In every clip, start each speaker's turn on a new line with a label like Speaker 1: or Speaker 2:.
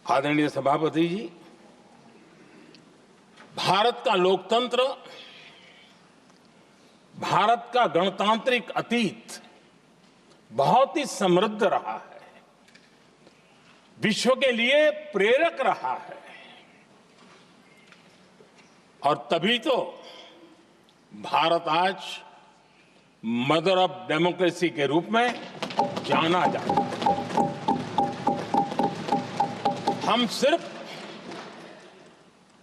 Speaker 1: आदरणीय सभापति जी, भारत का लोकतंत्र, भारत का गणतांत्रिक अतीत बहुत ही समृद्ध रहा है, विश्व के लिए प्रेरक रहा है और तभी तो भारत आज मदर ऑफ डेमोक्रेसी के रूप में जाना जाता है। हम सिर्फ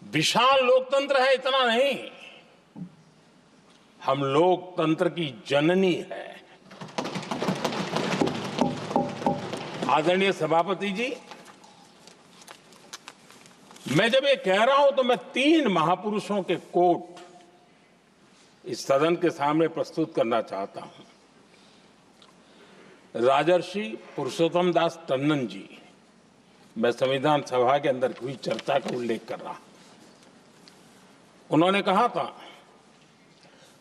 Speaker 1: विशाल लोकतंत्र है इतना नहीं, हम लोकतंत्र की जननी है। आदरणीय सभापति जी, मैं जब ये कह रहा हूं तो मैं 3 महापुरुषों के कोट इस सदन के सामने प्रस्तुत करना चाहता हूं। राजर्षि पुरुषोत्तम दास टंडन जी, मैं संविधान सभा के अंदर हुई चर्चा का उल्लेख कर रहा हूं। उन्होंने कहा था,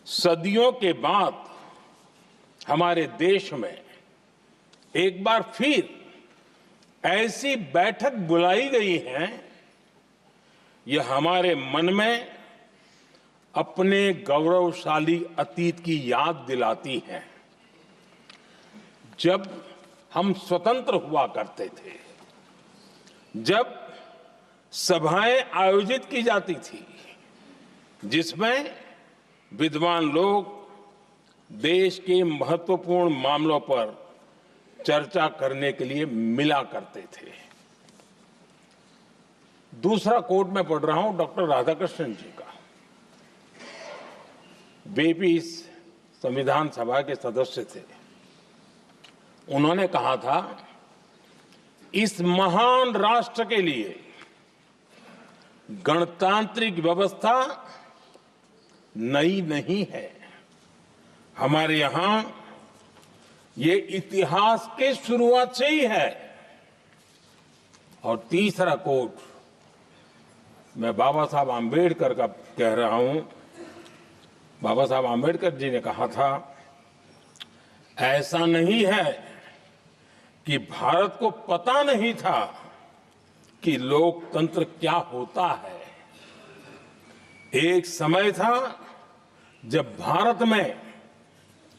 Speaker 1: सदियों के बाद हमारे देश में एक बार फिर ऐसी बैठक बुलाई गई है, यह हमारे मन में अपने गौरवशाली अतीत की याद दिलाती है, जब हम स्वतंत्र हुआ करते थे, जब सभाएं आयोजित की जाती थी जिसमें विद्वान लोग देश के महत्वपूर्ण मामलों पर चर्चा करने के लिए मिला करते थे। दूसरा कोट मैं पढ़ रहा हूं डॉक्टर राधाकृष्णन जी का। वे भी इस संविधान सभा के सदस्य थे। उन्होंने कहा था, इस महान राष्ट्र के लिए गणतांत्रिक व्यवस्था नई नहीं है, हमारे यहां ये इतिहास के शुरुआत से ही है। और तीसरा कोट मैं बाबा साहब आंबेडकर का कह रहा हूं। बाबा साहब आंबेडकर जी ने कहा था, ऐसा नहीं है कि भारत को पता नहीं था कि लोकतंत्र क्या होता है। एक समय था जब भारत में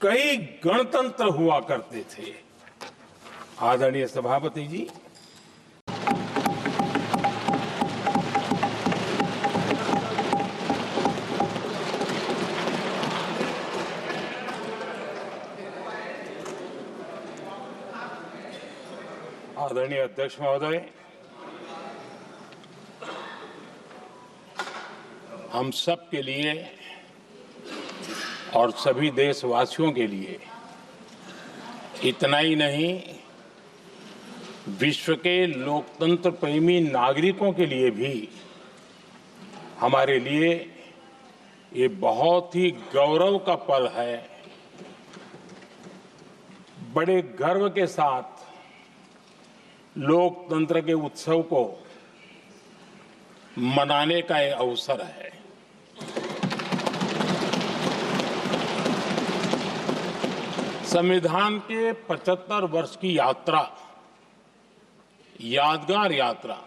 Speaker 1: कई गणतंत्र हुआ करते थे। आदरणीय सभापति जी, आदरणीय अध्यक्ष महोदय, हम सब के लिए और सभी देशवासियों के लिए, इतना ही नहीं विश्व के लोकतंत्र प्रेमी नागरिकों के लिए भी हमारे लिए ये बहुत ही गौरव का पल है। बड़े गर्व के साथ लोकतंत्र के उत्सव को मनाने का एक अवसर है। संविधान के 75 वर्ष की यात्रा, यादगार यात्रा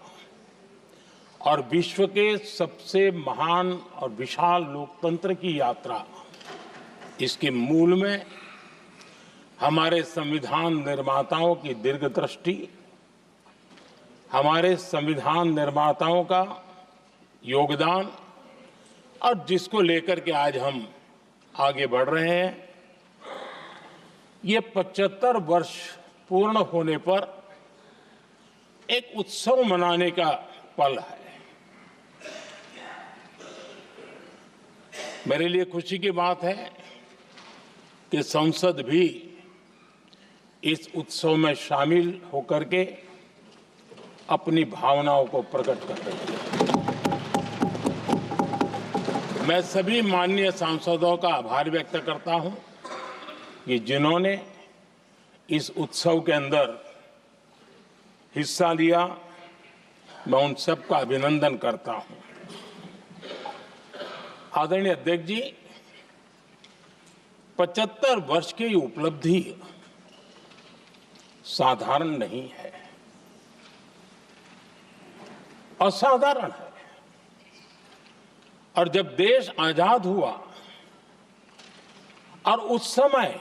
Speaker 1: और विश्व के सबसे महान और विशाल लोकतंत्र की यात्रा, इसके मूल में हमारे संविधान निर्माताओं की दीर्घदृष्टि, हमारे संविधान निर्माताओं का योगदान और जिसको लेकर के आज हम आगे बढ़ रहे हैं, ये 75 वर्ष पूर्ण होने पर एक उत्सव मनाने का पल है। मेरे लिए खुशी की बात है कि संसद भी इस उत्सव में शामिल होकर के अपनी भावनाओं को प्रकट कर रही है। मैं सभी माननीय सांसदों का आभार व्यक्त करता हूं कि जिन्होंने इस उत्सव के अंदर हिस्सा लिया। मैं उन सबका अभिनंदन करता हूं। आदरणीय अध्यक्ष जी, 75 वर्ष की उपलब्धि साधारण नहीं है। असाधारण है। और जब देश आजाद हुआ और उस समय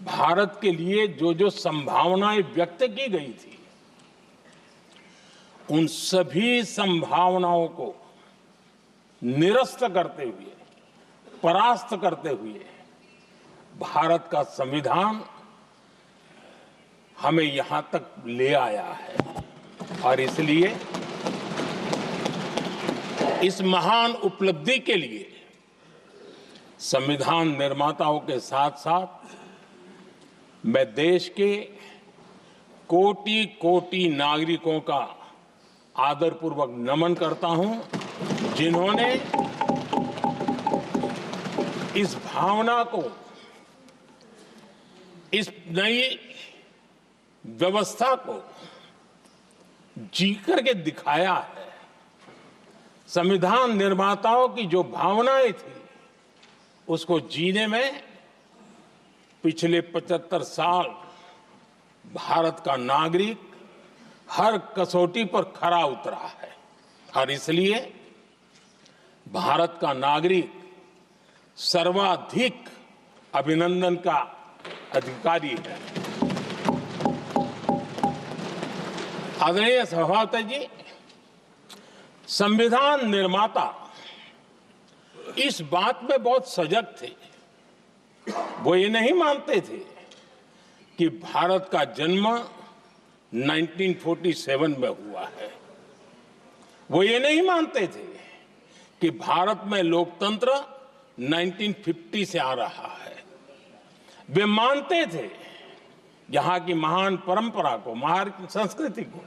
Speaker 1: भारत के लिए जो जो संभावनाएं व्यक्त की गई थी, उन सभी संभावनाओं को निरस्त करते हुए, परास्त करते हुए भारत का संविधान हमें यहां तक ले आया है। और इसलिए इस महान उपलब्धि के लिए संविधान निर्माताओं के साथ साथ मैं देश के कोटि कोटि नागरिकों का आदरपूर्वक नमन करता हूं, जिन्होंने इस भावना को, इस नई व्यवस्था को जी करके दिखाया है। संविधान निर्माताओं की जो भावनाएं थी, उसको जीने में पिछले 75 साल भारत का नागरिक हर कसौटी पर खरा उतरा है। और इसलिए भारत का नागरिक सर्वाधिक अभिनंदन का अधिकारी है। आदरणीय सभापति जी, संविधान निर्माता इस बात में बहुत सजग थे। वो ये नहीं मानते थे कि भारत का जन्म 1947 में हुआ है। वो ये नहीं मानते थे कि भारत में लोकतंत्र 1950 से आ रहा है। वे मानते थे यहाँ की महान परंपरा को, महान संस्कृति को,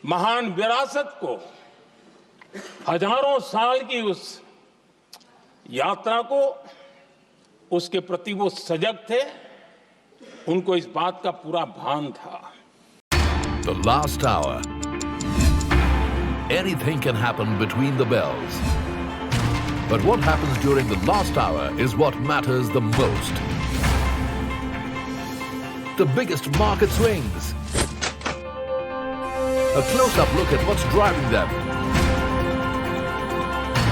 Speaker 1: महान विरासत को, हजारों साल की उस यात्रा को, उसके प्रति वो सजग थे। उनको इस बात का पूरा भान था।
Speaker 2: The last hour. Anything can happen between the bells. But what happens during the last hour is what matters the most. The biggest market swings. A close-up look at what's driving them.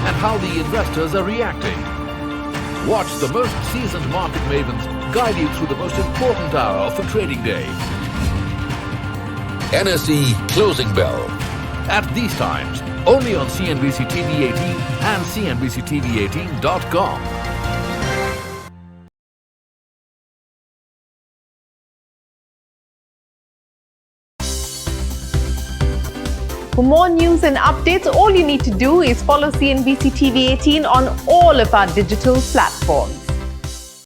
Speaker 2: And how the investors are reacting. Watch the most seasoned market mavens guide you through the most important hour of the trading day. NSE Closing Bell. At these times, only on CNBC TV 18 and CNBCTV18.com.
Speaker 3: For more news and updates, all you need to do is follow CNBC TV 18 on all of our digital platforms.